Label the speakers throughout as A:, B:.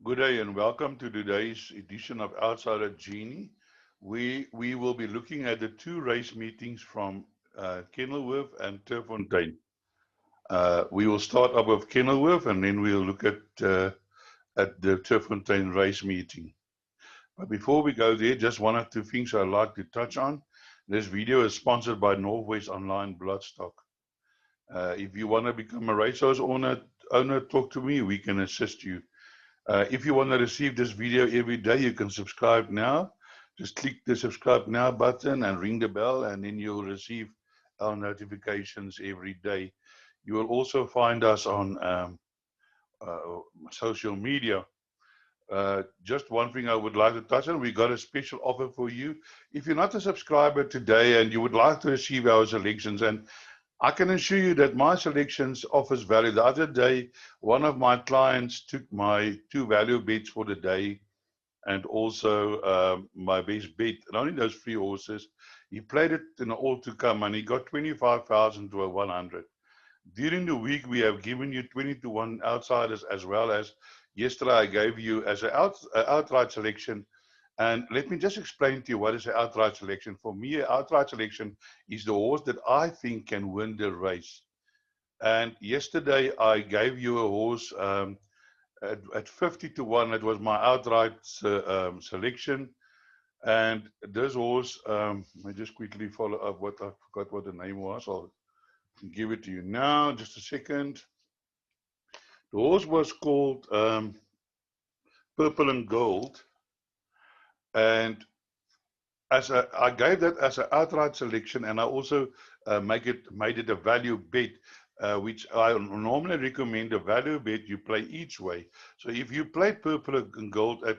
A: Good day and welcome to today's edition of Outside of GENIE. We will be looking at the two race meetings from KENW and TURFF. We will start up with KENW and then we'll look at the TURFF race meeting. But before we go there, just one or two things I'd like to touch on. This video is sponsored by Nov Race Online Bloodstock. If you want to become a racehorse owner, talk to me. We can assist you. If you want to receive this video every day, you can subscribe now. Just click the subscribe now button and ring the bell, and then you'll receive our notifications every day. You will also find us on social media. Just one thing I would like to touch on, we got a special offer for you. If you're not a subscriber today and you would like to receive our selections, and I can assure you that my selections offers value. The other day, one of my clients took my two value bets for the day and also my best bet, and only those three horses. He played it in all to come and he got 25,000 to a 100. During the week, we have given you 20 to 1 outsiders, as well as yesterday I gave you as an outright selection. And let me just explain to you what is an outright selection. For me, an outright selection is the horse that I think can win the race. And yesterday I gave you a horse at 50 to 1. It was my outright selection. And this horse, I just quickly follow up what I forgot what the name was. I'll give it to you now, just a second. The horse was called Purple and Gold. And I gave that as an outright selection, and I also made it a value bet, which I normally recommend. A value bet you play each way. So if you play Purple and Gold at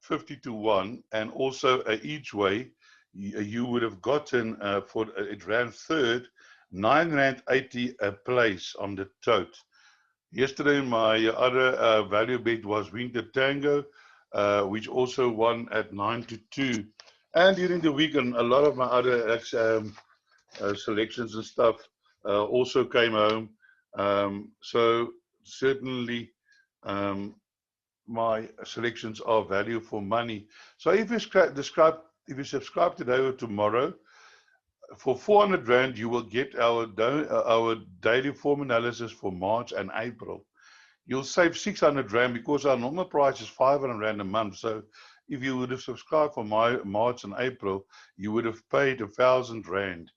A: 50 to 1, and also each way, you would have gotten it ran third, R980 a place on the tote. Yesterday, my other value bet was Winter Tango, which also won at 9 to 2. And during the weekend, a lot of my other selections and stuff also came home. So certainly my selections are value for money. So if you subscribe today or tomorrow, for 400 Rand, you will get our daily form analysis for March and April. You'll save 600 Rand because our normal price is 500 Rand a month. So if you would have subscribed for March and April, you would have paid 1,000 Rand.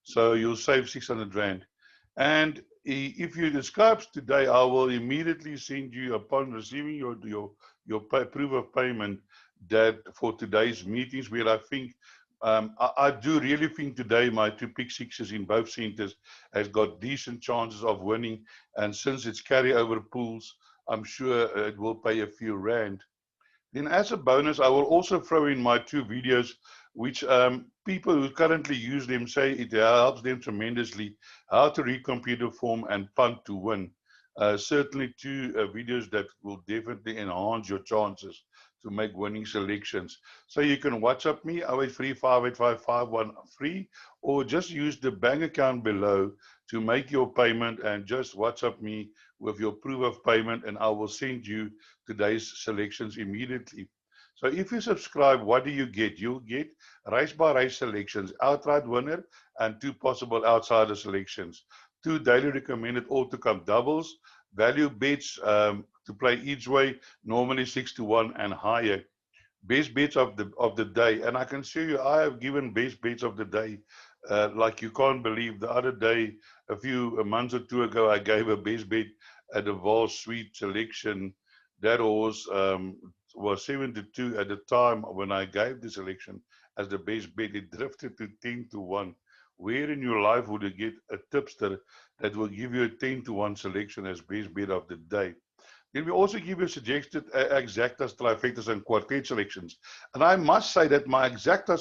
A: So you'll save 600 Rand. And if you subscribe today, I will immediately send you, upon receiving your proof of payment, that for today's meetings, where I think I do really think today my two pick sixes in both centers has got decent chances of winning, and since it's carryover pools, I'm sure it will pay a few rand. Then as a bonus, I will also throw in my two videos, which people who currently use them say it helps them tremendously, how to read Computaform and Punt to win. Certainly two videos that will definitely enhance your chances to make winning selections. So you can WhatsApp me 0835855113, or just use the bank account below to make your payment, and just WhatsApp me with your proof of payment, and I will send you today's selections immediately. So if you subscribe, what do you get? You'll get race by race selections, outright winner, and two possible outsider selections. Two daily recommended all to come doubles, value bets to play each way, normally 6 to 1 and higher. Best bets of the day, and I can show you I have given best bets of the day like you can't believe. The other day, a few months or two ago, I gave a best bet at the Vaal Sweet selection. That horse was 7 to 2 at the time when I gave the selection as the best bet. It drifted to 10 to 1. Where in your life would you get a tipster that will give you a 10 to 1 selection as best bet of the day? Then we also give you suggested exactas, trifectas, and quartet selections. And I must say that my exacta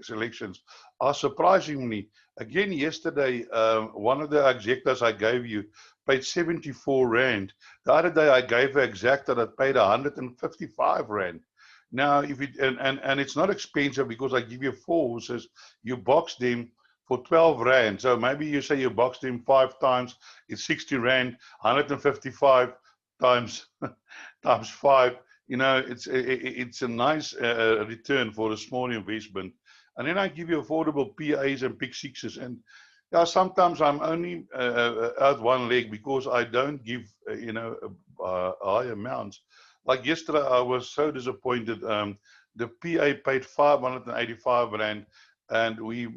A: selections are surprisingly, again, yesterday, one of the exactas I gave you paid 74 Rand. The other day I gave an exacta that paid 155 Rand. Now, if it, and it's not expensive because I give you 4 horses, you box them for 12 Rand. So maybe you say you box them 5 times, it's 60 Rand, 155. times times 5. You know, it's a nice return for a small investment. And then I give you affordable PAs and pick sixes. And yeah, sometimes I'm only out one leg because I don't give, high amounts. Like yesterday, I was so disappointed. The PA paid 585 Rand, and we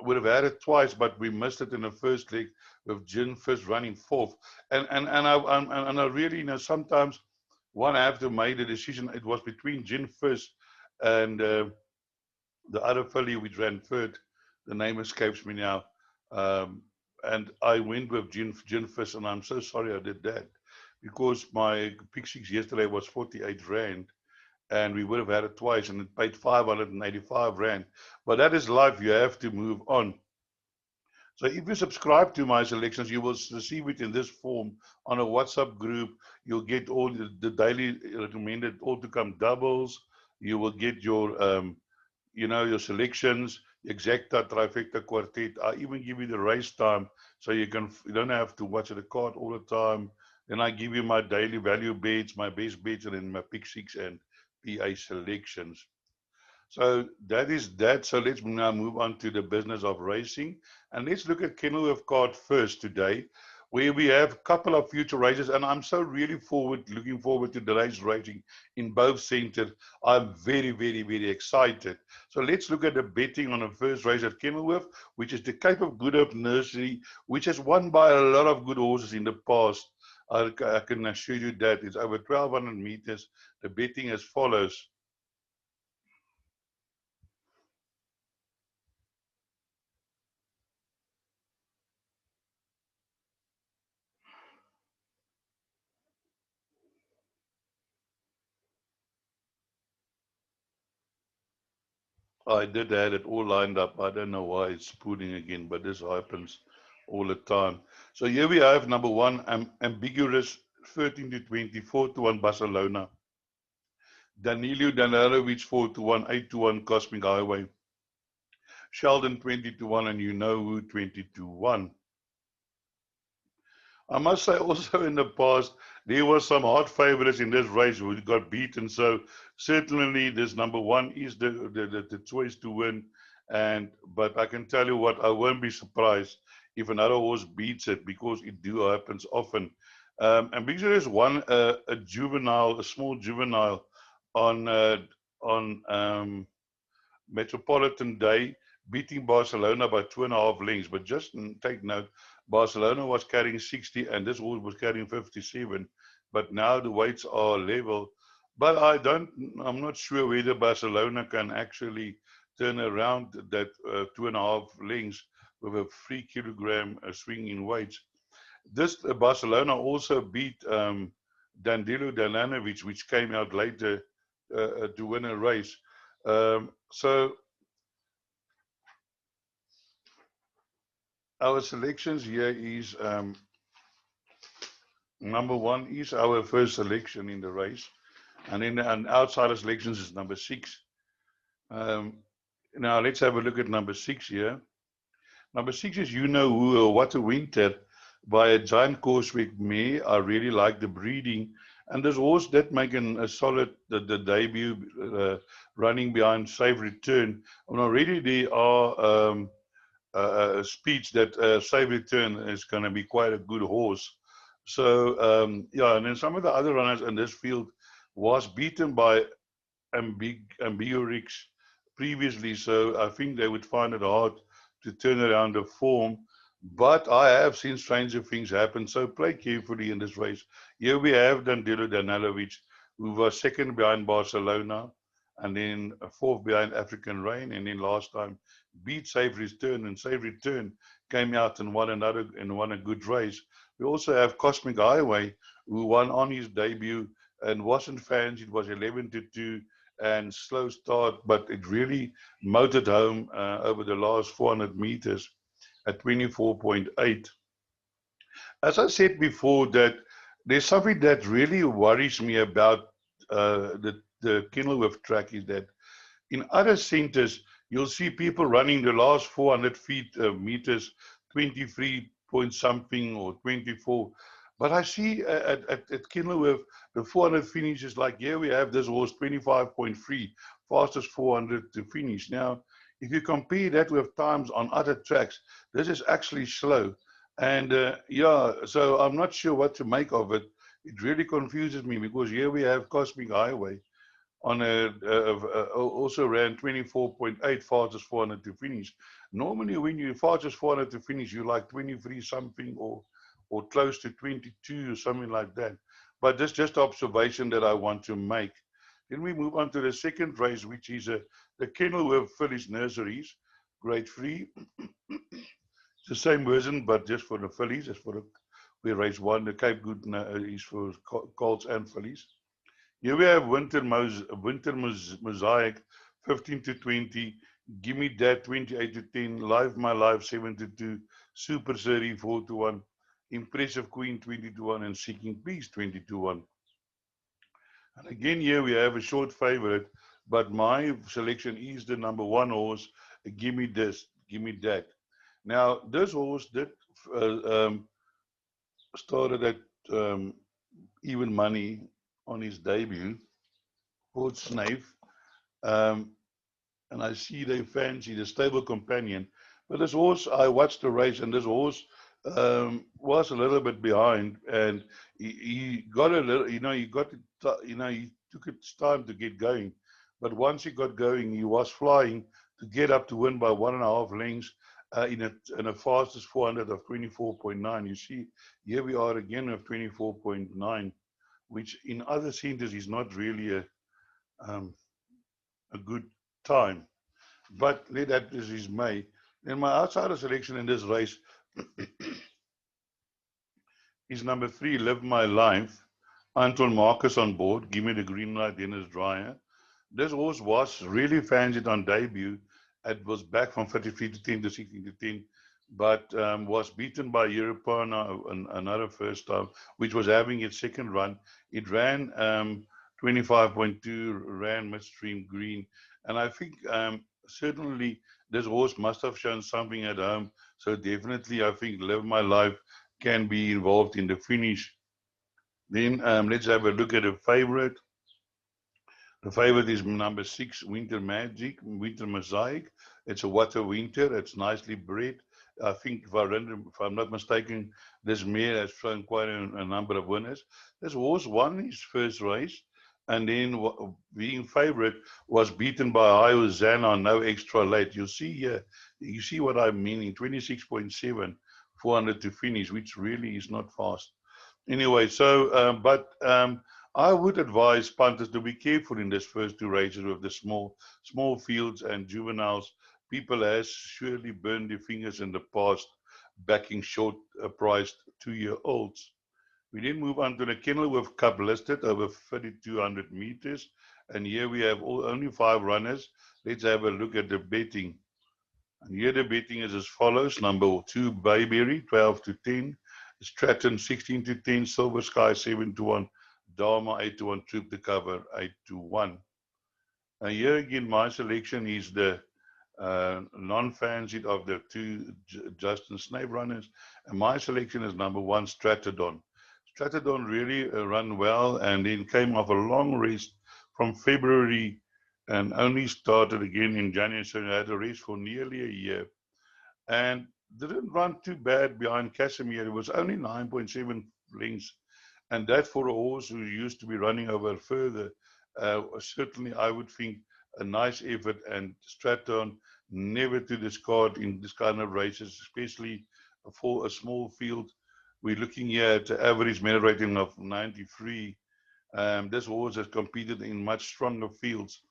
A: would have had it twice, but we missed it in the first leg with Gin first running fourth. And I really, sometimes one I have to make the decision. It was between Gin first and the other filly which ran third. The name escapes me now. Um, and I went with Gin first, and I'm so sorry I did that because my pick six yesterday was 48 Rand, and we would have had it twice, and it paid 585 Rand. But that is life. You have to move on. So if you subscribe to my selections, you will receive it in this form on a WhatsApp group. You'll get all the daily recommended all to come doubles. You will get your, your selections, exacta, trifecta, quartet. I even give you the race time, so you don't have to watch the card all the time. Then I give you my daily value bets, my best bets, and then my pick six and PA selections. So that is that. So let's now move on to the business of racing. And let's look at Kenilworth card first today, where we have a couple of future races. And I'm so really looking forward to the race racing in both centers. I'm very, very, very excited. So let's look at the betting on the first race at Kenilworth, which is the Cape of Good Hope Nursery, which has won by a lot of good horses in the past. I can assure you that it's over 1,200 meters. The betting as follows. I did have it all lined up. I don't know why it's spooning again, but this happens all the time. So here we have number one, ambiguous 13 to 24 to 1 Barcelona. Danilo Danarovic 4 to 1, 8 to 1 Cosmic Highway. Sheldon 20 to 1, and you know who 20 to 1. I must say also in the past, there were some hard favorites in this race who got beaten. So certainly this number one is the choice to win. But I can tell you what, I won't be surprised if another horse beats it because it happens often. And Bigger has won a juvenile, a small juvenile on Metropolitan Day, beating Barcelona by 2.5 lengths. But just take note, Barcelona was carrying 60 and this horse was carrying 57. But now the weights are level. But I'm not sure whether Barcelona can actually turn around that 2.5 lengths with a 3 kilogram swing in weights. This Barcelona also beat Danilo Dalanovic, which came out later to win a race. So our selections here is number one is our first selection in the race, and in an outsider selections is number 6. Now let's have a look at number 6 here. Number 6 is You Know Who or What a Winter by a Giant Cosmic mare. I really like the breeding, and this horse did make a solid the debut running behind Safe Return. And already there are speech that Safe Return is going to be quite a good horse. So, yeah, and then some of the other runners in this field was beaten by Ambiguous previously, so I think they would find it hard to turn around the form. But I have seen stranger things happen, so play carefully in this race. Here we have Danilo Danalovic, who was second behind Barcelona, and then fourth behind African Rain, and then last time beat Safe Return, and Safe Return came out and won a good race. We also have Cosmic Highway, who won on his debut and wasn't fans. It was 11 to 2 and slow start, but it really motored home over the last 400 meters at 24.8. As I said before, that there's something that really worries me about the Kenilworth track is that in other centers, you'll see people running the last 400 meters, 23 point something or 24. But I see at Kenilworth, the 400 finishes, like here we have this horse 25.3, fastest 400 to finish. Now, if you compare that with times on other tracks, this is actually slow. And yeah, so I'm not sure what to make of it. It really confuses me because here we have Cosmic Highway on also ran 24.8 fastest 400 to finish. Normally, when you fastest 400 to finish, you like 23 something or close to 22 or something like that. But that's just observation that I want to make. Then we move on to the second race, which is the Kenilworth Fillies Nurseries, grade 3. It's the same version, but just for the fillies. As for the we race 1, the Cape Good is for colts and fillies. Here we have Winter Mosaic 15 to 20, Gimme That 28 to 10, Live My Life 7 to 2, Super City 4 to 1, Impressive Queen 20 to 1, and Seeking Peace 20 to 1. And again, here we have a short favorite, but my selection is the number 1 horse, Gimme This, Gimme That. Now, this horse did started at even money on his debut, Port Snave, and I see they fancy the stable companion. But this horse, I watched the race, and this horse was a little bit behind, and he got a little, he took its time to get going. But once he got going, he was flying to get up to win by 1.5 lengths in a fastest 400 of 24.9. You see, here we are again with 24.9, which in other centers is not really a good time. But let that as is may. Then my outsider selection in this race is number 3, Live My Life. Until Marcus on board, give me the green light, Dennis Dreyer. This horse was really fancied on debut. It was back from 33 to 10 to 16 to 10, but was beaten by Europana, another first time, which was having its second run. It ran 25.2, ran midstream green. And I think certainly this horse must have shown something at home. So definitely I think Live My Life can be involved in the finish. Then let's have a look at the favorite. The favorite is number 6, Winter Magic, Winter Mosaic. It's a water winter. It's nicely bred. I think if I'm not mistaken, this mare has shown quite a number of winners. This horse won his first race, and then being favorite was beaten by Hosanna on no extra late. You see here, you see what I'm meaning, 26.7, 400 to finish, which really is not fast. Anyway, so, I would advise punters to be careful in this first 2 races with the small fields and juveniles. People has surely burned their fingers in the past backing short-priced 2-year-olds. We then move on to the Kenilworth Cup listed over 3,200 meters. And here we have only 5 runners. Let's have a look at the betting. And here the betting is as follows. Number 2, Bayberry, 12 to 10. Stratton, 16 to 10. Silver Sky, 7 to 1. Dharma, 8 to 1. Troop the Cover, 8 to 1. And here again, my selection is the non-fancied of the 2 Justin Snave runners. And my selection is number 1, Stratodon. Stratodon really ran well and then came off a long rest from February and only started again in January, so I had a race for nearly a year. And didn't run too bad behind Casimir. It was only 9.7 lengths. And that for a horse who used to be running over further, certainly I would think a nice effort. And Stratton never to discard in this kind of races, especially for a small field. We're looking here at the average medal rating of 93. This horse has competed in much stronger fields.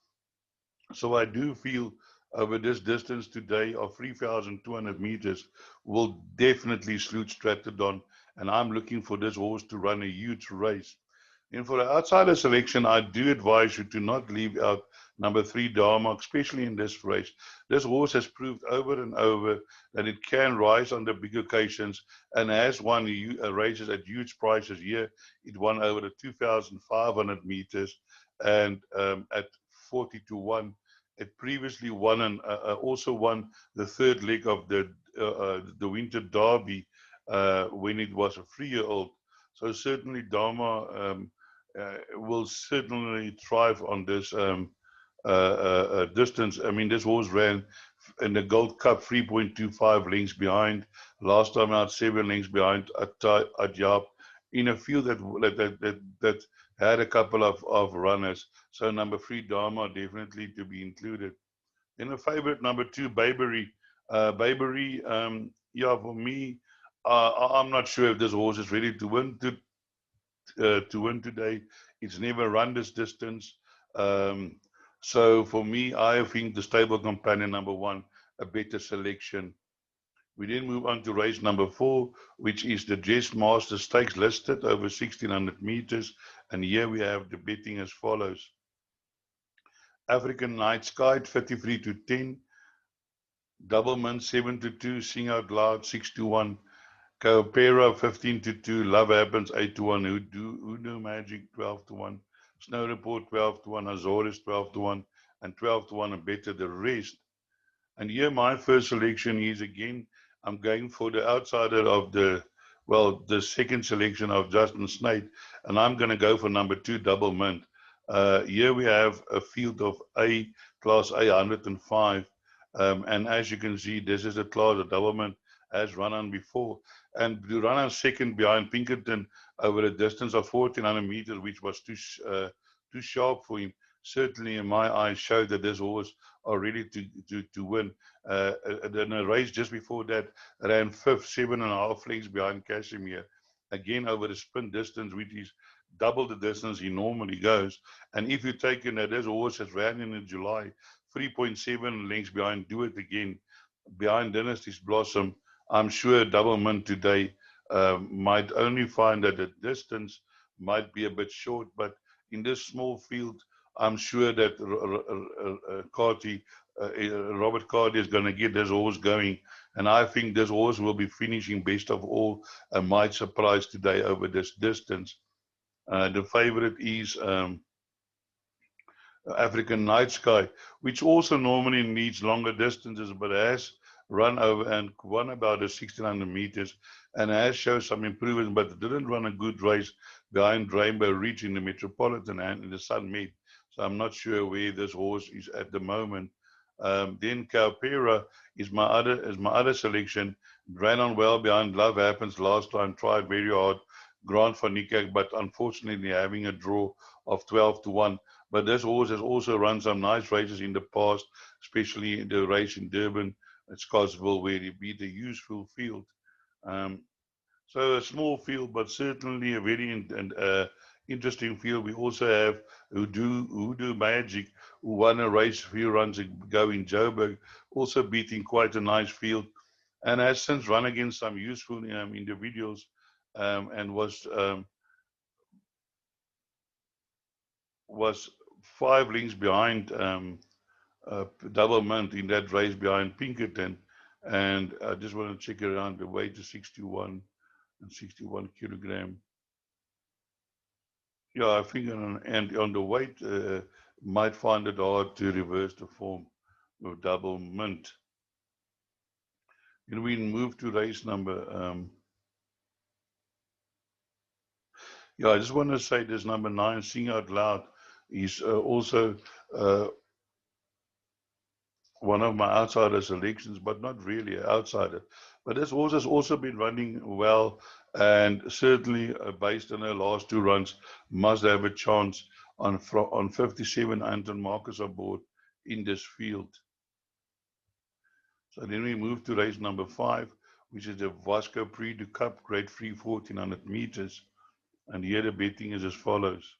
A: So I do feel over this distance today of 3,200 meters will definitely suit Stratodon, and I'm looking for this horse to run a huge race. And for the outsider selection, I do advise you to not leave out number 3, Dharma, especially in this race. This horse has proved over and over that it can rise on the big occasions and has won races at huge prices. Here, it won over the 2,500 meters and at 40 to 1. It previously won and also won the 3rd leg of the Winter Derby when it was a 3-year-old. So certainly Dharma will certainly thrive on this distance. I mean, this horse ran in the Gold Cup 3.25 lengths behind. Last time out, 7 lengths behind at Yap in a field that had a couple of runners. So number 3, Dharma, definitely to be included. Then a favorite, number 2, Bayberry. Bayberry, yeah, for me, I'm not sure if this horse is ready to win today. It's never run this distance. Um, so for me, I think the stable companion number 1, a better selection. We then move on to race number 4, which is the Dress Master Stakes listed over 1600 meters. And here we have the betting as follows. African Night Sky 33-10, Doublemint 7-2, Sing Out Loud 6-1, Kaopera 15-2, Love Happens 8-1, Hoodoo Magic 12-1, Snow Report 12-1, Azores 12-1, and 12-1 and better the rest. And here my first selection is again, I'm going for the outsider of the second selection of Justin Snate, and I'm going to go for number 2, Doublemint. Here we have a field of A, class A 105. And as you can see, this is a class that Doublemint has run on before. And to run on second behind Pinkerton over a distance of 1400 meters, which was too sharp for him, certainly in my eyes showed that this horse are ready to win. Then a race just before that ran 5th, 7.5 lengths behind Casimir. Again, over the sprint distance, which is double the distance he normally goes. And if you take in that this horse has ran in July, 3.7 lengths behind Do It Again, behind Dynasty's Blossom, I'm sure Doublemint today might only find that the distance might be a bit short, but in this small field, I'm sure that Robert Carty is going to get this horse going, and I think this horse will be finishing best of all and might surprise today over this distance. The favorite is African Night Sky, which also normally needs longer distances, but has run over and won about 1600 meters and has shown some improvements, but didn't run a good race behind Rainbow Ridge in the Metropolitan and in the Sun Med. So I'm not sure where this horse is at the moment. Then Kaopera is my other selection. Ran on well behind Love Happens last time, tried very hard. Grant van Niekerk, but unfortunately having a draw of 12-1. But this horse has also run some nice races in the past, especially in the race in Durban at Scottsville, where he beat a useful field. So a small field, but certainly a very interesting field. We also have Hoodoo Magic, who won a race a few runs ago in Joburg, also beating quite a nice field, and has since run against some useful individuals, and was 5 lengths behind Doublemint in that race behind Pinkerton. And I just want to check around the weight to 61 and 61 kilogram. Yeah, I think on the weight, might find it hard to reverse the form of Doublemint. And we move to race number. Yeah, I just want to say this number 9, Sing Out Loud, is also one of my outsider selections, but not really an outsider. But this horse has also been running well, and certainly based on her last 2 runs, must have a chance on 57 Anton markers aboard in this field. So then we move to race number 5, which is the Vasco Prix du Cap, grade 3, 1400 meters. And here the betting is as follows.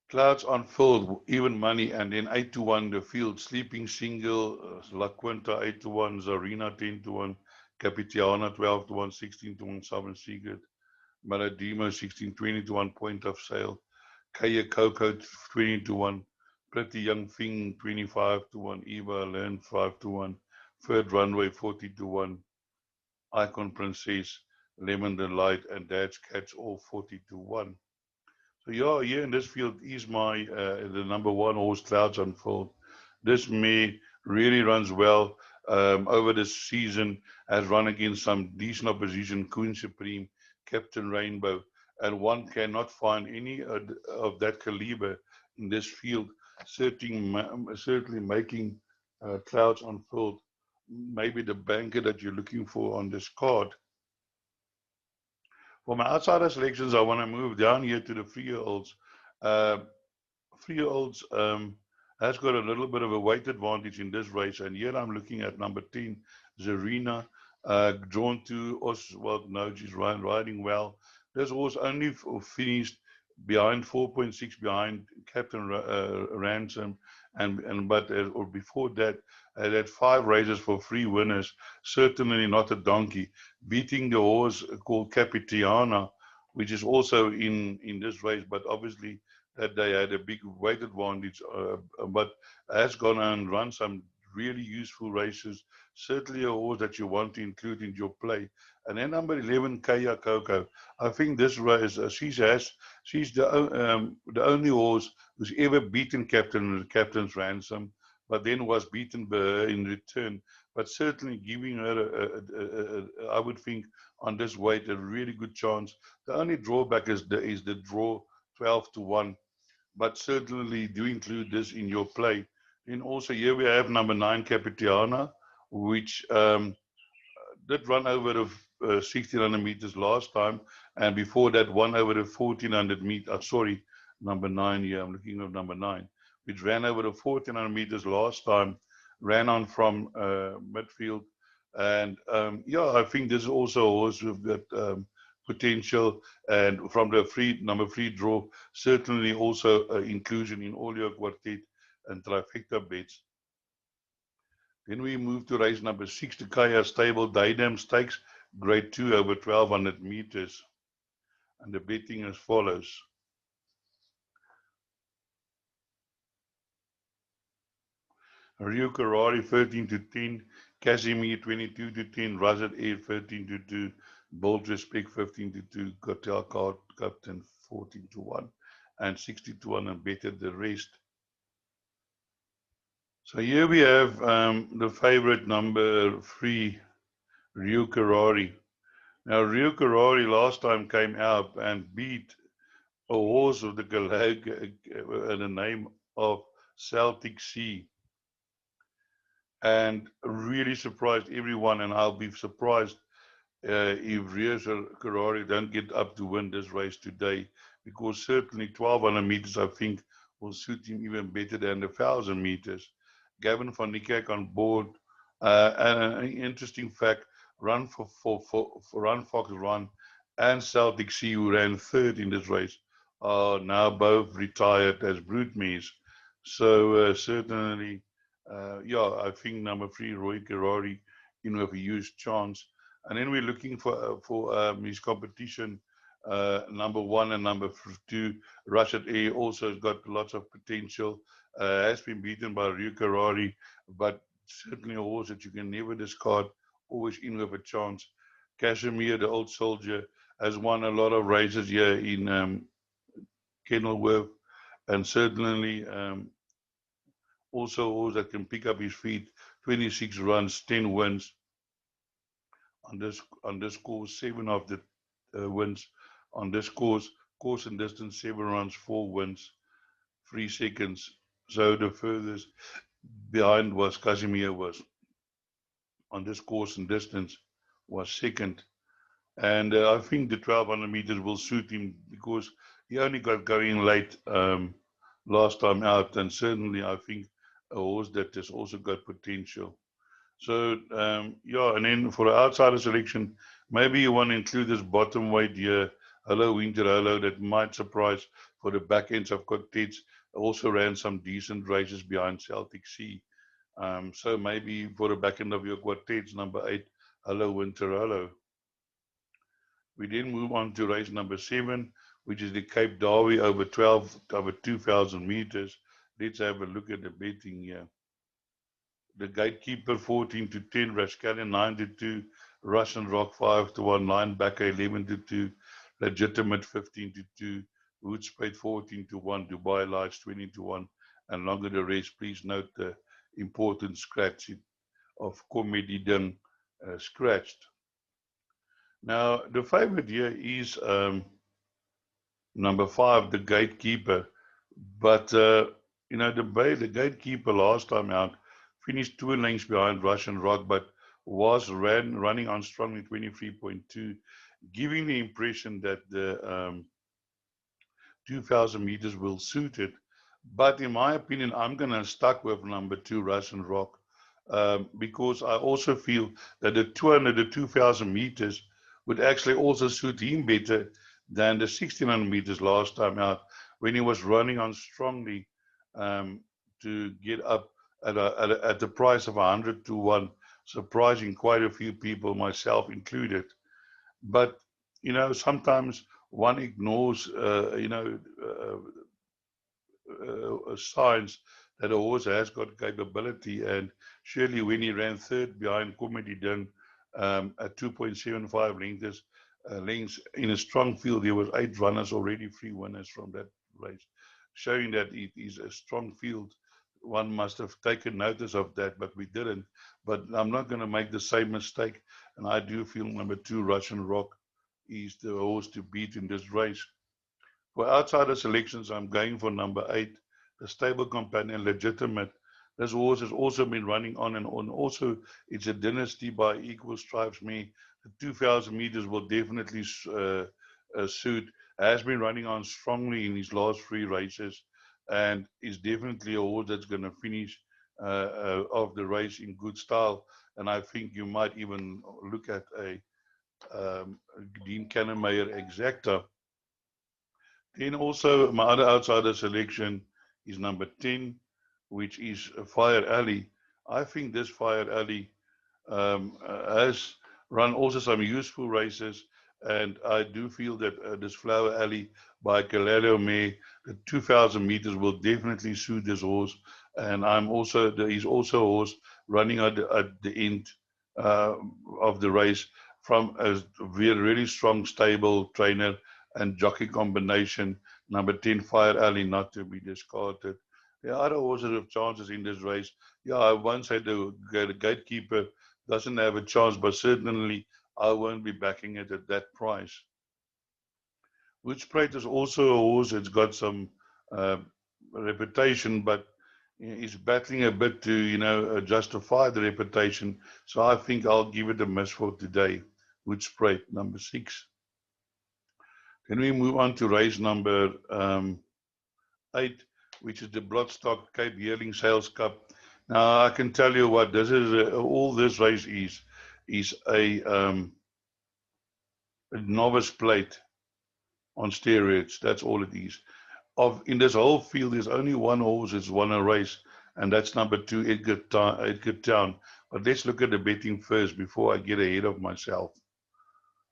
A: Clouds Unfilled, even money, and then 8-1 the field. Sleeping Single, La Quinta 8-1, Zarina 10-1, Capitiana 12-1, 16-1, Southern Secret, Maladimo 16-20-1, Point of Sale, Kaya Coco 20-1, Pretty Young Thing 25-1, Eva Learn 5-1, Third Runway 40-1, Icon Princess, Lemon the Light, and Dad's Catch all 40-1. So yeah, here in this field is the number 1 horse, Clouds Unfold. This mare really runs well. over the season has run against some decent opposition, Queen Supreme, Captain Rainbow, and one cannot find any of that caliber in this field, certainly making clouds unfurled. Maybe the banker that you're looking for on this card. For my outsider selections, I want to move down here to the 3-year-olds. 3-year-olds has got a little bit of a weight advantage in this race, and here I'm looking at number 10, Zarina, drawn to Oswald Noji's riding well. This horse only finished behind 4.6 behind Captain Ransom, or before that, had 5 races for 3 winners. Certainly not a donkey, beating the horse called Capitiana, which is also in this race, but obviously that they had a big weight advantage, but has gone and run some really useful races. Certainly a horse that you want to include in your play. And then number 11, Kaya Coco. I think this race, she's the only horse who's ever beaten Captain's Ransom, but then was beaten by her in return. But certainly giving her, I would think, on this weight, a really good chance. The only drawback is the draw 12-1, but certainly do include this in your play. And also here we have number 9, Capitiana, which did run over the 1600 meters last time, and before that one over the 1400 meters. Sorry, number 9 here. I'm looking at number 9, which ran over the 1400 meters last time, ran on from midfield, and yeah, I think this is also a horse with that potential, and from the number 3 draw, certainly also inclusion in all your quartet and trifecta bets. Then we move to race number 6, the Kaya Stable Dynam Stakes, grade 2 over 1200 meters. And the betting as follows. Rio Carrari 13-10, Casimir 22-10, Razat Air 13-2, Bold Respect 15-2, Cotel Card Captain 14-1, and 60-1, and betted the rest. So here we have the favorite number 3, Rio Carrari. Now, Rio Carrari last time came out and beat a horse of the the name of Celtic Sea, and really surprised everyone. And I'll be surprised if Rio Carrari don't get up to win this race today, because certainly 1200 meters, I think, will suit him even better than the 1000 meters. Gavin van Niekerk on board. And an interesting fact, Run Fox Run and Celtic Sea, who ran 3rd in this race, are now both retired as broodmares. So certainly, yeah, I think number 3, Roy Carrari, have a huge chance. And then we're looking for his competition. Number 1 and number 2, Russian Air, also has got lots of potential. Has been beaten by Rio Carrari, but certainly a horse that you can never discard, always in with a chance. Casimir, the old soldier, has won a lot of races here in Kenilworth, and certainly also a horse that can pick up his feet. 26 runs, 10 wins. On this course, 7 of the wins on this course and distance, 7 runs, 4 wins, 3 seconds. So the furthest behind was Casimir, was on this course and distance, was 2nd. And I think the 1200 meters will suit him, because he only got going late last time out, and certainly I think a horse that has also got potential. So yeah, and then for the outsider selection, maybe you want to include this bottom weight here, Hello Winter Hello, that might surprise for the back ends of quartets. Also ran some decent races behind Celtic Sea. So maybe for the back end of your quartets, number 8, Hello Winter Hello. We then move on to race number 7, which is the Cape Derby over 2000 meters. Let's have a look at the betting here. The Gatekeeper 14-10, Rascallion 9-2, Russian Rock 5-1, Linebacker 11-2, Legitimate 15-2, Hoodspade 14-1, Dubai Lights 20-1, and longer the race. Please note the important scratch of Comedy scratched. Now, the favorite here is number 5, the Gatekeeper. But, you know, the Gatekeeper last time out finished 2 lengths behind Russian Rock, but was running on strongly 23.2, giving the impression that the 2,000 meters will suit it. But in my opinion, I'm going to stuck with number 2, Russian Rock, because I also feel that the 200 to 2,000 meters would actually also suit him better than the 1,600 meters last time out, when he was running on strongly to get up at the price of 100 to 1, surprising quite a few people, myself included. But, you know, sometimes one ignores, signs that a horse has got capability. And surely when he ran third behind Comedy at 2.75 lengths in a strong field, there was 8 runners already, 3 winners from that race, showing that it is a strong field. One must have taken notice of that, but we didn't. But I'm not going to make the same mistake, and I do feel number 2, Russian Rock, is the horse to beat in this race. For outsider selections, I'm going for number 8, the Stable Companion, Legitimate. This horse has also been running on and on. Also, it's a dynasty by Equal Stripes. Me, the 2,000 meters will definitely suit. Has been running on strongly in his last 3 races, and is definitely a horse that's going to finish of the race in good style. And I think you might even look at a Dean Kannemeyer exacta. Then also my other outsider selection is number 10, which is Fire Alley. I think this Fire Alley has run also some useful races, and I do feel that this Flower Alley by Galileo May, the 2,000 meters will definitely suit this horse. And he's also a horse running at the end of the race from a really strong, stable trainer and jockey combination. Number 10, Fire Alley, not to be discarded. There are other horses with chances in this race. Yeah, I once said the Gatekeeper doesn't have a chance, but certainly I won't be backing it at that price. Woodsprite is also a horse that's got some reputation, but is battling a bit to, you know, justify the reputation. So I think I'll give it a miss for today. Woodsprite, number 6. Then we move on to race number 8, which is the Bloodstock Cape Yearling Sales Cup. Now I can tell you what this is. All this race is a novice plate on steroids. That's all it is. In this whole field, there's only one horse that's won a race, and that's number 2, Edgar Town. But let's look at the betting first before I get ahead of myself.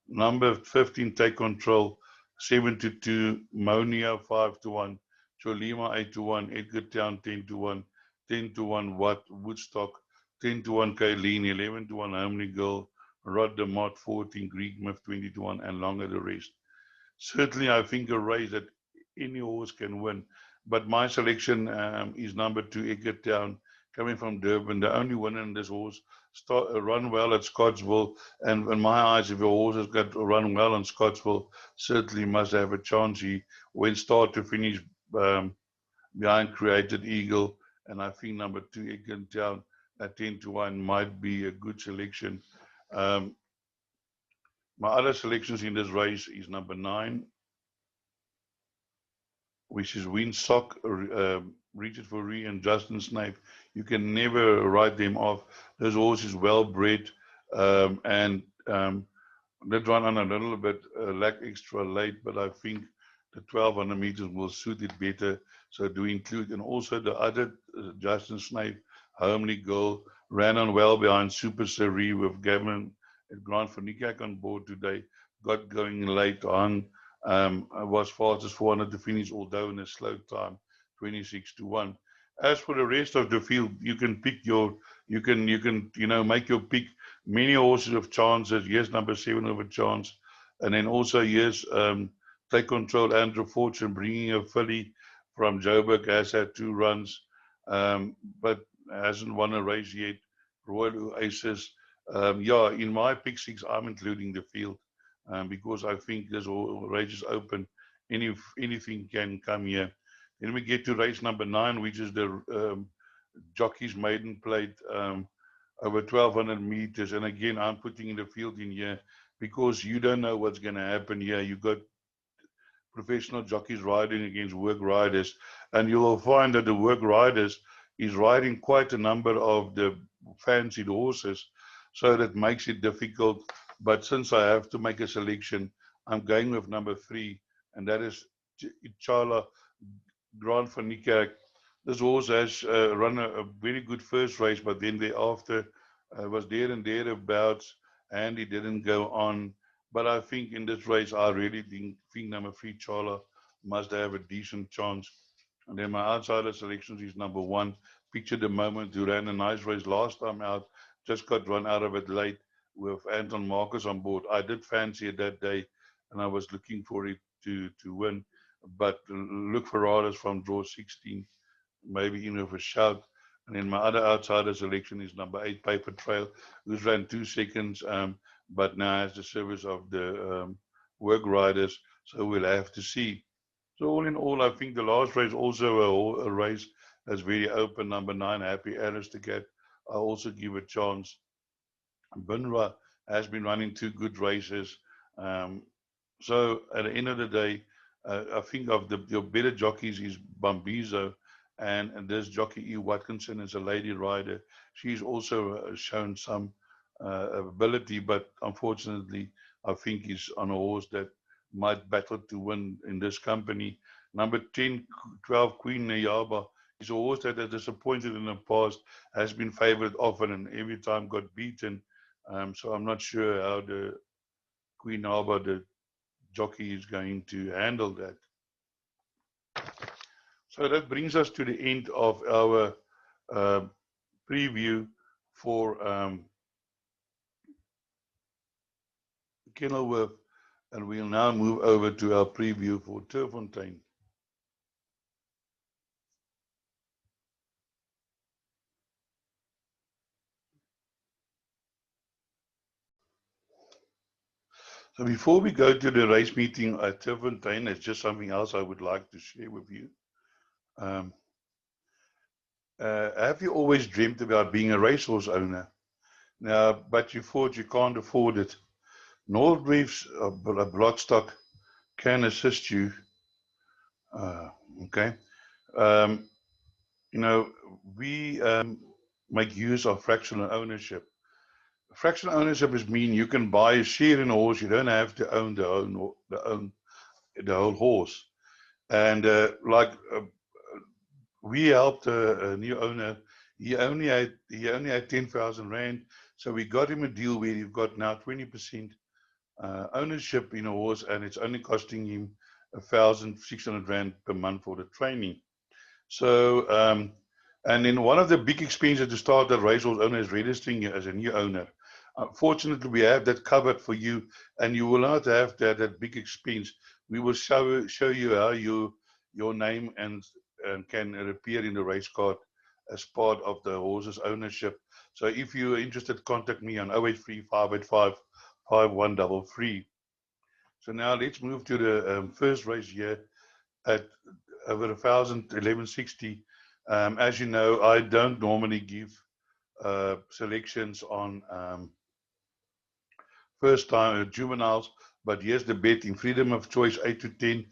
A: Number 15, Take Control, 7 to 2, Monia 5 to 1, Cholima 8 to 1, Edgar Town 10 to 1, 10 to 1 Watt, Woodstock 10 to 1, Kayleen 11 to 1, Homely Girl, Rod de Mott 14, Greek Myth 20 to 1, and longer the rest. Certainly, I think a race that any horse can win, but my selection is number 2, Edgar Town, coming from Durban, the only winner in this horse. Run well at Scottsville, and in my eyes, if a horse has got to run well in Scottsville, certainly must have a chance. He went start to finish behind Created Eagle, and I think number 2, Edgar Town at 10 to 1 might be a good selection. My other selections in this race is number 9, which is Windsock, Richard Fourie and Justin Snape. You can never write them off. This horse is well bred, and that run on a little bit extra late, but I think the 1,200 meters will suit it better. So do include, and also the other Justin Snape, Homely Girl, ran on well behind Super Serie with Gavin and Grant Verniekak on board today. Got going late on. Was fastest 400 to finish, although in a slow time, 26 to 1. As for the rest of the field, you can pick you can make your pick. Many horses have chances. Yes, number 7 have a chance, and then also yes, Take Control, Andrew Fortune, bringing a filly from Joburg, has had 2 runs, but hasn't won a race yet. Royal Aces. Yeah, in my pick six, I'm including the field because I think there's all races open. Anything can come here. Then we get to race number 9, which is the Jockey's Maiden Plate over 1200 meters. And again, I'm putting the field in here because you don't know what's going to happen here. You got professional jockeys riding against work riders, and you will find that the work riders is riding quite a number of the fancied horses, so that makes it difficult. But since I have to make a selection, I'm going with number 3, and that is Chala Grand van Niekerk. This horse has run a very good first race, but then thereafter was there and thereabouts, and he didn't go on. But I think in this race, I really think number 3, Chala, must have a decent chance. And then my outsider selections is number 1, Picture the Moment, who ran a nice race last time out, just got run out of it late with Anton Marcus on board. I did fancy it that day, and I was looking for it to win. But look for riders from draw 16, maybe in with a shout. And then my other outsider selection is number 8, Paper Trail, who's ran 2 seconds, but now has the service of the work riders. So we'll have to see. So all in all, I think the last race also a race that's very open. Number 9, Happy Aristocrat, I also give a chance. Bunra has been running 2 good races. So at the end of the day, I think of your better jockeys is Bambizo, and this jockey E. Watkinson is a lady rider. She's also shown some ability, but unfortunately, I think is on a horse that might battle to win in this company. Number 10, 12, Queen Nayaba is a horse that has disappointed in the past, has been favored often, and every time got beaten. So I'm not sure how the Queen Nayaba, the jockey, is going to handle that. So that brings us to the end of our preview for Kenilworth, and we'll now move over to our preview for Turffontein. So before we go to the race meeting at Turffontein, there's just something else I would like to share with you. Have you always dreamed about being a racehorse owner? Now, but you thought you can't afford it. Nov Race, a bloodstock, can assist you. Okay. You know, we make use of fractional ownership. Fractional ownership is mean you can buy a share in a horse. You don't have to own the whole horse. And we helped a new owner. He only had 10,000 rand, so we got him a deal where you've got now 20% ownership in a horse, and it's only costing him 1,600 rand per month for the training. So, and then one of the big expenses to start a racehorse owner is registering you as a new owner. Fortunately, we have that covered for you, and you will not have that big expense. We will show you how your name and can appear in the race card as part of the horse's ownership. So if you're interested, contact me on 083 585 5133. So now let's move to the first race here at over 1160. As you know, I don't normally give selections on first time juveniles, but here's the betting: Freedom of Choice 8 to 10,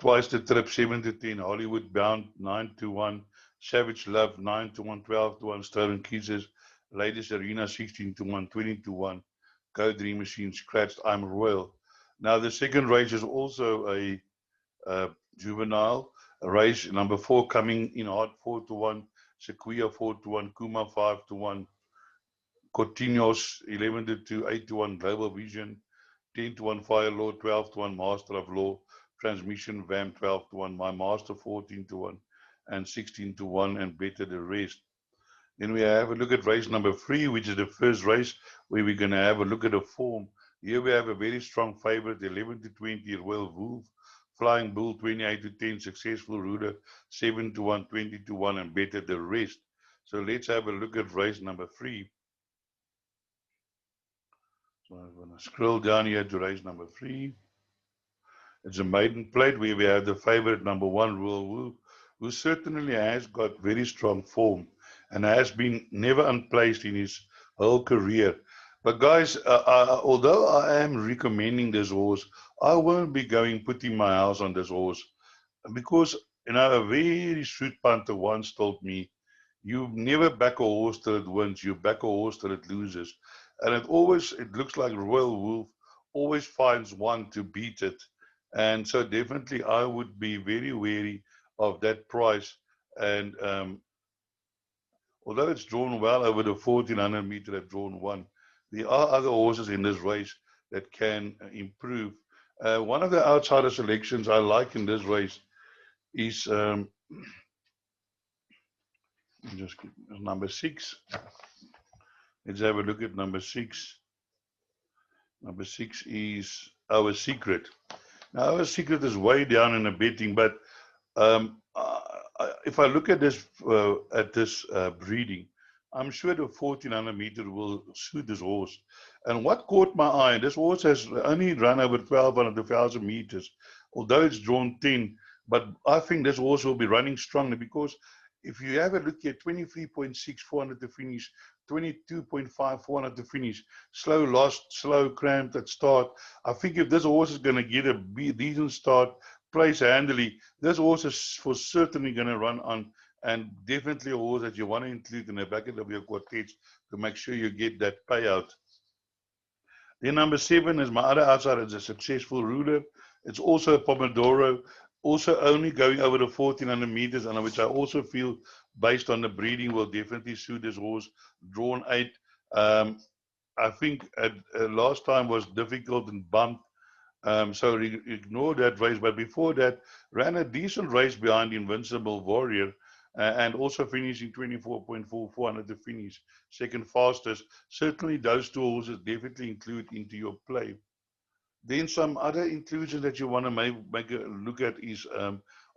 A: Twice the Trip 7 to 10, Hollywood Bound 9 to 1, Savage Love 9 to 1, 12 to 1, Stolen Kisses, Ladies Arena 16 to 1, 20 to 1, Go Dream Machine Scratched, I'm Royal. Now the second race is also a juvenile race. Number 4 coming in hot 4 to 1, Sequoia 4 to 1, Kuma 5 to 1, Continuous 11 to 2, 8 to 1, Global Vision 10 to 1, Fire Law 12 to 1, Master of Law, Transmission VAM 12 to 1, My Master 14 to 1, and 16 to 1, and Better the Rest. Then we have a look at race number 3, which is the first race where we're going to have a look at the form. Here we have a very strong favorite, 11 to 20, Royal Wolf, Flying Bull 28 to 10, Successful Ruler 7 to 1, 20 to 1, and Better the Rest. So let's have a look at race number 3. So I'm going to scroll down here to race number 3. It's a maiden plate where we have the favorite number 1, Royal Wu, who certainly has got very strong form and has been never unplaced in his whole career. But guys, although I am recommending this horse, I won't be putting my house on this horse because, a very shrewd punter once told me, you never back a horse till it wins, you back a horse till it loses. And it looks like Royal Wolf always finds one to beat it. And so definitely I would be very wary of that price. And although it's drawn well over the 1400 meter at drawn 1, there are other horses in this race that can improve. One of the outsider selections I like in this race is just number 6. Let's have a look at number 6. Number 6 is Our Secret. Now, Our Secret is way down in the betting, but if I look at this breeding, I'm sure the 1400 meter will suit this horse. And what caught my eye, this horse has only run over 1200 to 1000 meters, although it's drawn 10. But I think this horse will be running strongly because if you have a look at 23.6, 400 to finish, 22.5, 400 to finish, slow lost, slow cramped at start. I think if this horse is going to get a decent start, place handily, this horse is for certainly going to run on, and definitely a horse that you want to include in the back end of your quartets to make sure you get that payout. Then number 7 is my other outsider. It's a Successful Ruler. It's also a Pomodoro, also only going over the 1400 meters, and which I also feel, based on the breeding, will definitely suit this horse. Drawn 8. I think last time was difficult and bumped. So ignore that race. But before that, ran a decent race behind Invincible Warrior and also finishing 24.4, 400 to finish, second fastest. Certainly those two horses definitely include into your play. Then some other inclusions that you want to make a look at is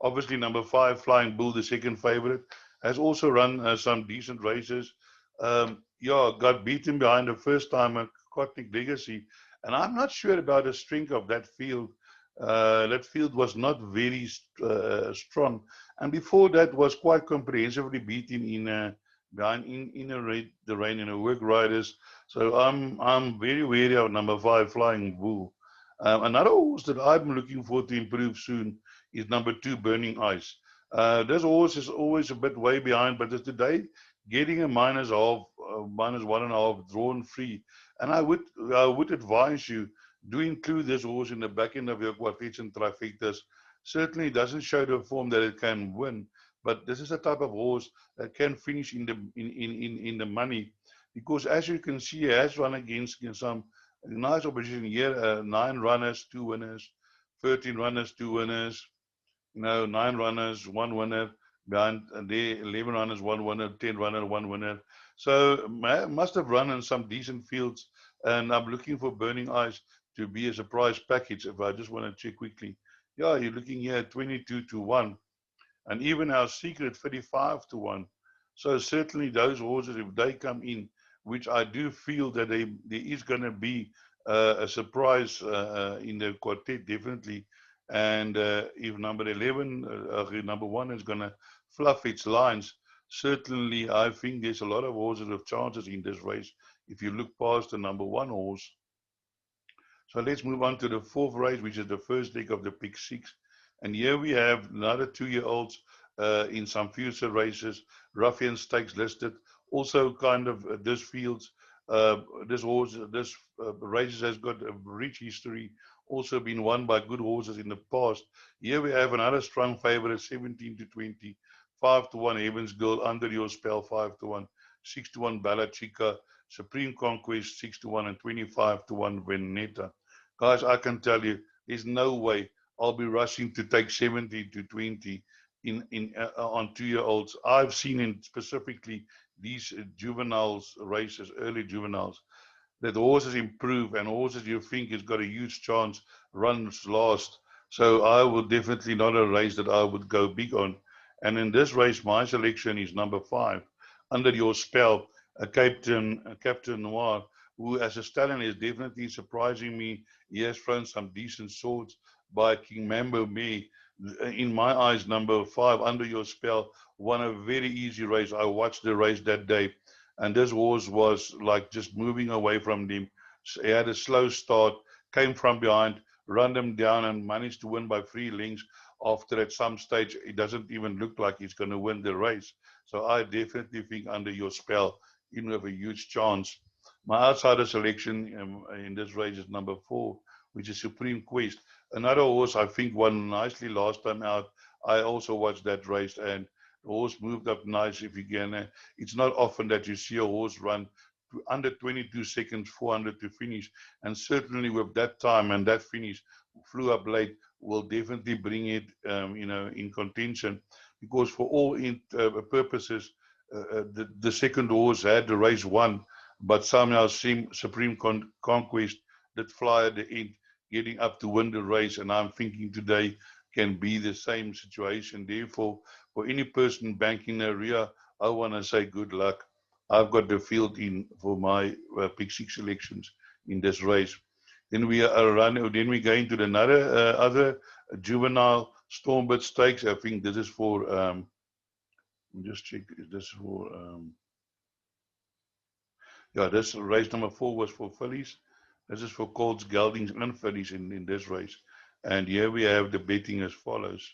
A: obviously number 5, Flying Bull, the second favorite, has also run some decent races. Yeah, got beaten behind the first time at Cotnick Legacy, and I'm not sure about the strength of that field. That field was not very strong, and before that was quite comprehensively beaten in the rain in the work riders. So I'm very wary of number 5, Flying Bull. Another horse that I'm looking for to improve soon is number 2, Burning Ice. This horse is always a bit way behind, but today getting a minus 1.5 drawn free. And I would advise you, do include this horse in the back end of your quartets and trifectas. Certainly doesn't show the form that it can win, but this is a type of horse that can finish in the money, because as you can see, it has run against some nice opposition here. 9 runners, 2 winners, 13 runners, 2 winners, 9 runners, 1 winner, behind there 11 runners, 1 winner, 10 runner, 1 winner. So must have run in some decent fields, and I'm looking for Burning Ice to be a surprise package. If I just want to check quickly, yeah, you're looking here at 22 to 1, and even Our Secret 35 to 1. So certainly those horses, if they come in, which I do feel that there is going to be a surprise in the quartet, definitely. And if number 11, number 1 is going to fluff its lines, certainly I think there's a lot of horses with chances in this race if you look past the number 1 horse. So let's move on to the 4th race, which is the first leg of the Pick 6. And here we have another 2-year-olds in some future races, Ruffian Stakes listed. Also kind of this fields, this races has got a rich history, also been won by good horses in the past. Here we have another strong favorite, 17 to 20, 5 to 1 Heaven's Girl, Under Your Spell, 5 to 1, 6 to 1 Bella Chica, Supreme Conquest, 6 to 1, and 25 to 1 Veneta. Guys, I can tell you, there's no way I'll be rushing to take 70 to 20 on 2-year-olds. I've seen in specifically these juveniles races, early juveniles, that horses improve, and horses you think has got a huge chance runs last. So I will definitely not a race that I would go big on. And in this race, my selection is number 5, Under Your Spell, Captain Noir, who as a stallion is definitely surprising me. He has thrown some decent swords by King Mambo Me. In my eyes, number 5, Under Your Spell, won a very easy race. I watched the race that day, and this horse was like just moving away from him. He had a slow start, came from behind, run him down, and managed to win by 3 lengths. After at some stage, it doesn't even look like he's going to win the race. So I definitely think Under Your Spell, you have a huge chance. My outsider selection in this race is number 4, which is Supreme Quest. Another horse I think won nicely last time out. I also watched that race, and the horse moved up nice. If you can, it's not often that you see a horse run to under 22 seconds, 400 to finish, and certainly with that time and that finish, flew up late, will definitely bring it, in contention, because for all purposes, the second horse had the race won, but somehow Supreme Conquest did fly at the end, getting up to win the race, and I'm thinking today can be the same situation. Therefore, for any person banking area, I want to say good luck. I've got the field in for my pick 6 selections in this race. Then we Then we go into another other juvenile Stormbird Stakes. I think this is for just check. Is this for yeah? This race number 4 was for fillies. This is for colts, geldings, and fillies in this race. And here we have the betting as follows.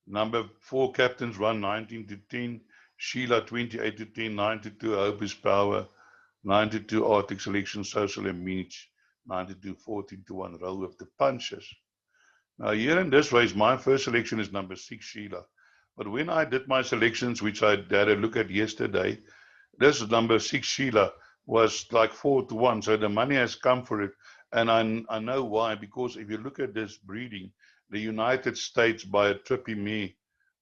A: Number 4 captains run 19 to 10. Sheila 28 to 10. 92 Hope is Power. 92 Arctic Selection, Social and Minich. 92 14 to 1 Roll with the Punches. Now here in this race, my first selection is number 6 Sheila. But when I did my selections, which I had a look at yesterday, this number 6 Sheila was like 4 to 1. So the money has come for it. And I know why, because if you look at this breeding, the United States by a trippy mare,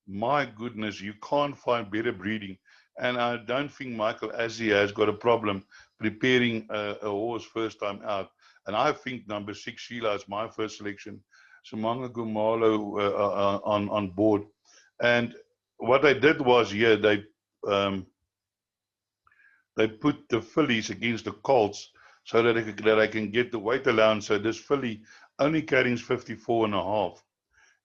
A: my goodness, you can't find better breeding. And I don't think Michael Azzi has got a problem preparing a horse first time out. And I think number 6 Sheila is my first selection. Samanga Gumalo on board. And what I did was, they put the fillies against the colts so that I can get the weight allowance. So this filly only carries 54.5.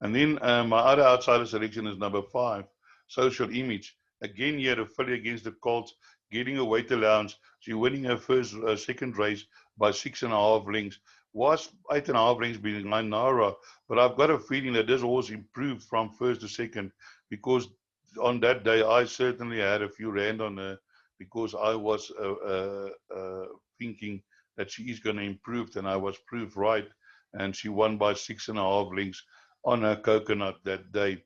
A: And then my other outsider selection is number 5, Social Image. Again, here a filly against the colts, getting a weight allowance. She's winning her second race by 6.5 lengths. Was 8.5 lengths behind Nara, but I've got a feeling that this horse improved from first to second, because on that day I certainly had a few rand on her, because I was thinking that she is going to improve, and I was proved right, and she won by 6.5 lengths on her coconut that day.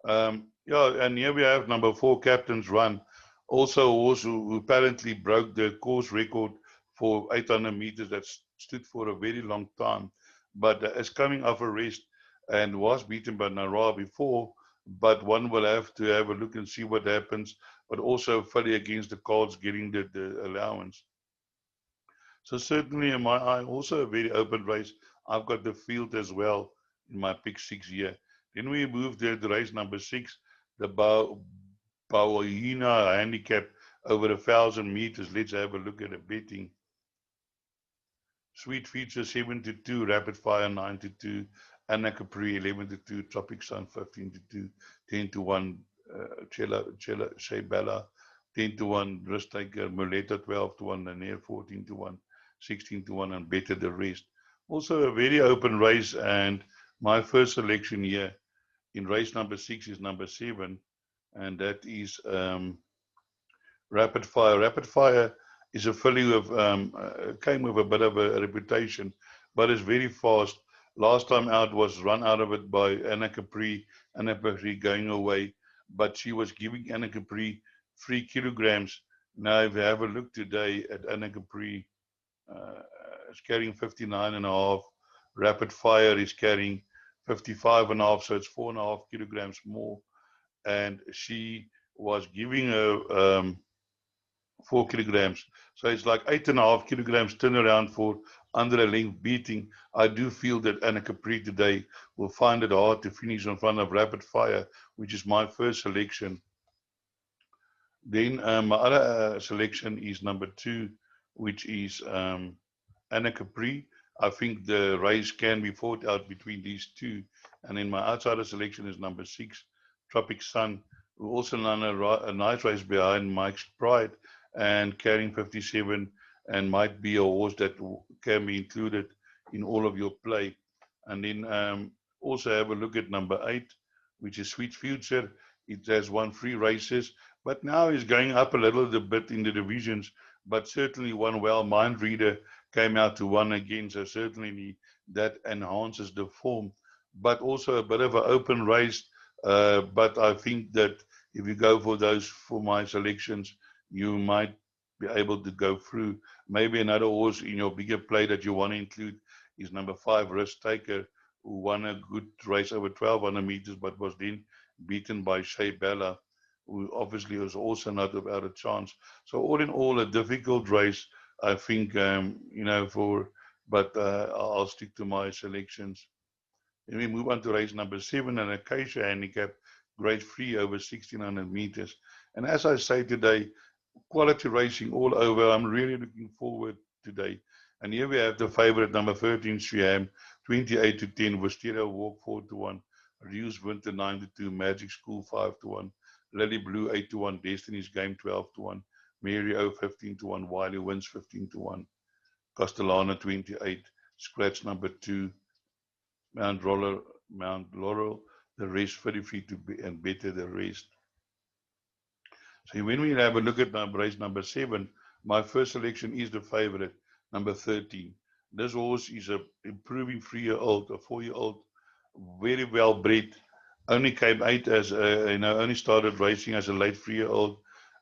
A: And here we have number 4, Captain's Run. Also a horse who apparently broke the course record for 800 meters that stood for a very long time, but is coming off a rest and was beaten by Nara before, but one will have to have a look and see what happens, but also fully against the Colts getting the allowance. So certainly in my eye, also a very open race. I've got the field as well in my pick 6 here. Then we move to race number 6, the Bawahina Handicap over 1,000 meters. Let's have a look at the betting. Sweet Feature 7-2, Rapid Fire 9-2, Anna Capri 11-2, Tropic Sun 15-2, 10-1, Chela Shea Bella 10-1, Risk Taker Muleta 12-1, Lanier 14-1, 16-1, and Better the Rest. Also a very open race, and my first selection here in race number 6 is number 7, and that is Rapid Fire. Rapid Fire is a filly who came with a bit of a reputation, but is very fast. Last time out was run out of it by Anna Capri. Anna Capri going away, but she was giving Anna Capri 3 kilograms. Now, if you have a look today at Anna Capri, it's carrying 59.5. Rapid Fire is carrying 55.5, so it's 4.5 kilograms more. And she was giving her 4 kilograms. So it's like 8.5 kilograms turnaround for under a length beating. I do feel that Anna Capri today will find it hard to finish in front of Rapid Fire, which is my first selection. Then my other selection is number 2, which is Anna Capri. I think the race can be fought out between these two. And then my outsider selection is number 6, Tropic Sun, who also ran a nice race behind Mike's Pride and carrying 57, and might be a horse that can be included in all of your play. And then also have a look at number 8, which is Sweet Future. It has won 3 races, but now is going up a little bit in the divisions, but certainly one well mind reader came out to 1 again, so certainly that enhances the form. But also a bit of an open race, but I think that if you go for those, for my selections, you might be able to go through. Maybe another horse in your bigger play that you want to include is number 5, Risk Taker, who won a good race over 1,200 meters, but was then beaten by Shea Bella, who obviously was also not without a chance. So all in all, a difficult race, I think, but I'll stick to my selections. Then we move on to race number 7, an Acacia Handicap, grade 3 over 1,600 meters. And as I say today, quality racing all over. I'm really looking forward today. And here we have the favorite, number 13, Siam, 28 to 10, Wisteria Walk 4 to 1, Reuse Winter 9 to 2, Magic School 5 to 1, Lily Blue 8 to 1, Destiny's Game 12 to 1, Mary O 15 to 1, Wiley Wins 15 to 1, Castellana 28, Scratch number 2, Mount Laurel, the rest 33 to be, and better the rest. So when we have a look at race number 7, my first selection is the favorite, number 13. This horse is a improving 3-year-old, a 4-year-old, very well bred. Only came out as only started racing as a late 3-year-old,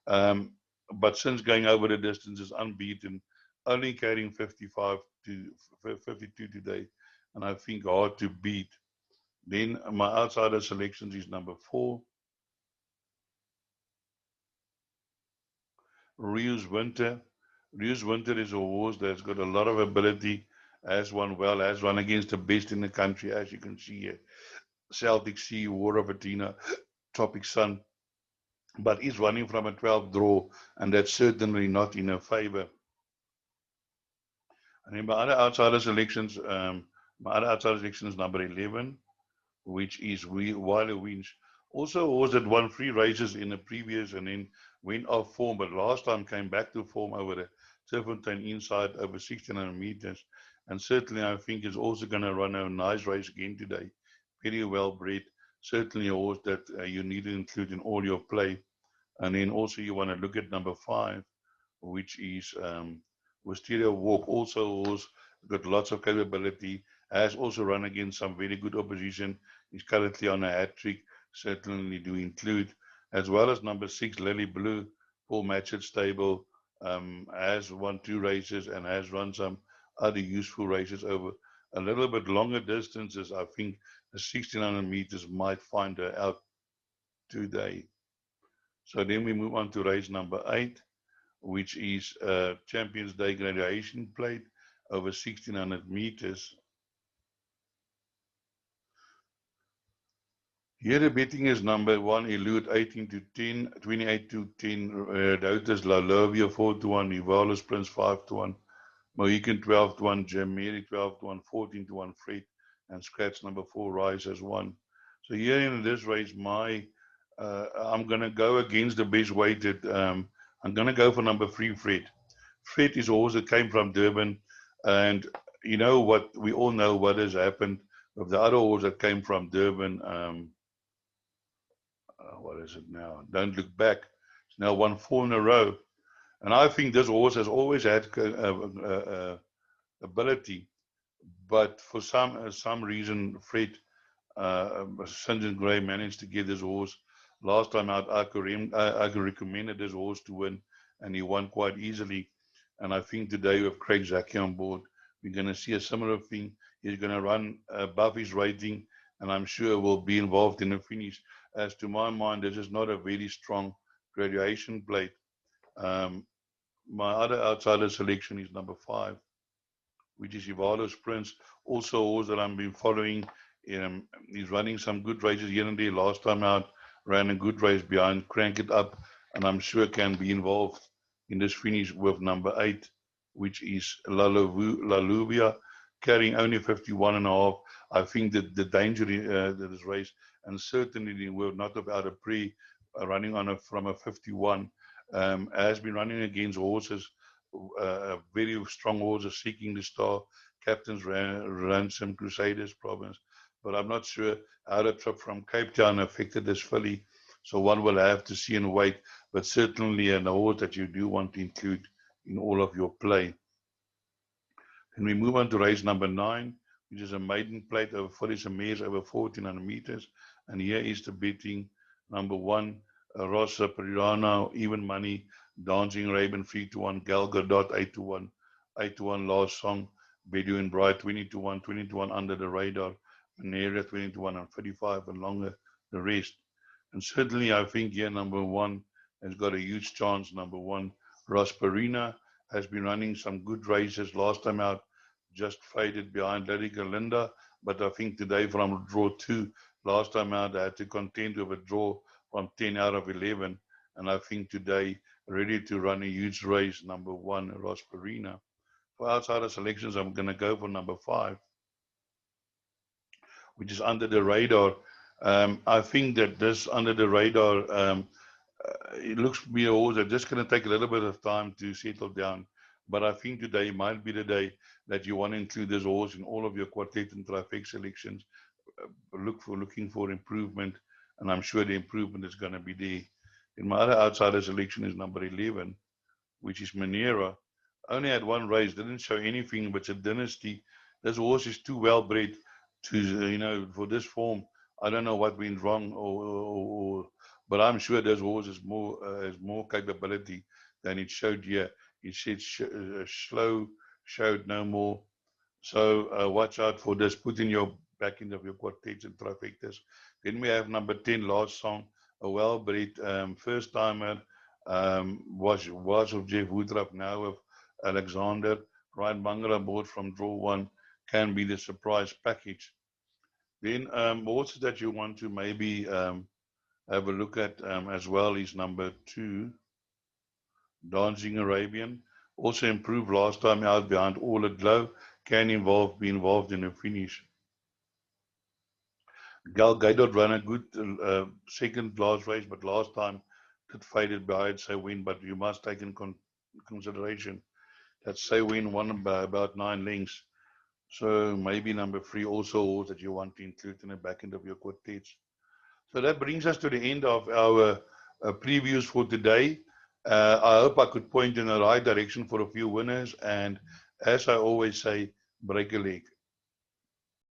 A: but since going over the distance is unbeaten, only carrying 55 to 52 today, and I think hard to beat. Then my outsider selections is number 4, Reuse Winter. Reuse Winter is a horse that's got a lot of ability, has won well, has run against the best in the country, as you can see here. Celtic Sea, War of Athena, Tropic Sun, but is running from a 12 draw, and that's certainly not in her favor. And then my other outsider selections, is number 11, which is Wilder Winch. Also a horse that won 3 races in the previous and then went off form, but last time came back to form over the Serpentine inside over 1,600 meters. And certainly I think is also going to run a nice race again today. Very well bred. Certainly a horse that you need to include in all your play. And then also you want to look at number 5, which is Wisteria Walk. Also a horse got lots of capability, has also run against some very good opposition. He's currently on a hat trick, certainly do include, as well as number 6, Lily Blue, Paul Matchett stable, has won 2 races and has run some other useful races over a little bit longer distances. I think the 1,600 meters might find her out today. So then we move on to race number 8, which is Champions Day graduation plate over 1,600 meters. Here the betting is number 1, Elude 18 to 10, 28 to 10, Doutas La Lovia 4 to 1, Nivalis Prince 5 to 1, Mohican 12 to 1, Jamiri 12 to 1, 14 to 1, Fred, and Scratch number 4, Rise as 1. So here in this race, I'm going to go against the best weighted. I'm going to go for number 3, Fred. Fred is a horse that came from Durban, and you know what? We all know what has happened with the other horse that came from Durban. What is it now? Don't Look Back. It's now won 4 in a row. And I think this horse has always had ability, but for some reason, Fred St. John Gray managed to get this horse. Last time out, I recommended this horse to win, and he won quite easily. And I think today with Craig Zaki on board, we're going to see a similar thing. He's going to run above his rating, and I'm sure will be involved in the finish. As to my mind, this is not a very strong graduation plate. My other outsider selection is number 5, which is Ivalo's Prince. Also a horse that I've been following. He's running some good races here and there. Last time out, ran a good race behind Crank It Up and I'm sure can be involved in this finish with number 8, which is La Luvia, carrying only 51.5. I think that the danger that this race, and certainly we're not about a pre running on from a 51, has been running against horses, very strong horses seeking the star. Captains Ransom, Crusaders, Province, but I'm not sure how the trip from Cape Town affected this filly. So one will have to see and wait, but certainly an horse that you do want to include in all of your play. Then we move on to race number 9, which is a maiden plate over 40 mares over 1400 meters. And here is the betting. Number 1, Rosa Piranha, even money. Dancing Raven 3-1. Gal Gadot 8-1. 8-1 Last Song. Bedouin Bride 20-1. 20-1 Under the Radar. Maneria 20-1 and 35 and longer the rest. And certainly I think here number 1 has got a huge chance. Number 1, Rosperina, has been running some good races. Last time out, just faded behind Lyrica Linda, but I think today from draw 2, last time out, I had to contend with a draw from 10 out of 11, and I think today, ready to run a huge race, number 1, Rosperina. For outsider selections, I'm going to go for number 5, which is Under the Radar. I think that this Under the Radar, it looks to be a horse that's just going to take a little bit of time to settle down. But I think today might be the day that you want to include this horse in all of your quartet and trifecta selections. Looking for improvement, and I'm sure the improvement is going to be there. In my other outsider selection is number 11, which is Manera. Only had one race, didn't show anything, but it's a dynasty. This horse is too well bred to, for this form. I don't know what went wrong, but I'm sure this horse has more capability than it showed here. It said slow, showed no more. So watch out for this. Put in your back end of your quartets and trifectas. Then we have number 10, Last Song, a well-bred first timer. Was of Jeff Woodruff, now of Alexander. Ryan Bangara board from draw 1 can be the surprise package. Then horses that you want to maybe have a look at as well is number 2, Dancing Arabian. Also improved last time out behind All Aglow. Can be involved in a finish. Gal Gadot ran a good second last race, but last time it faded behind Say Win. But you must take in consideration that Say Win won by about 9 lengths. So maybe number 3 also that you want to include in the back end of your quartets. So that brings us to the end of our previews for today. I hope I could point in the right direction for a few winners. And as I always say, break a leg.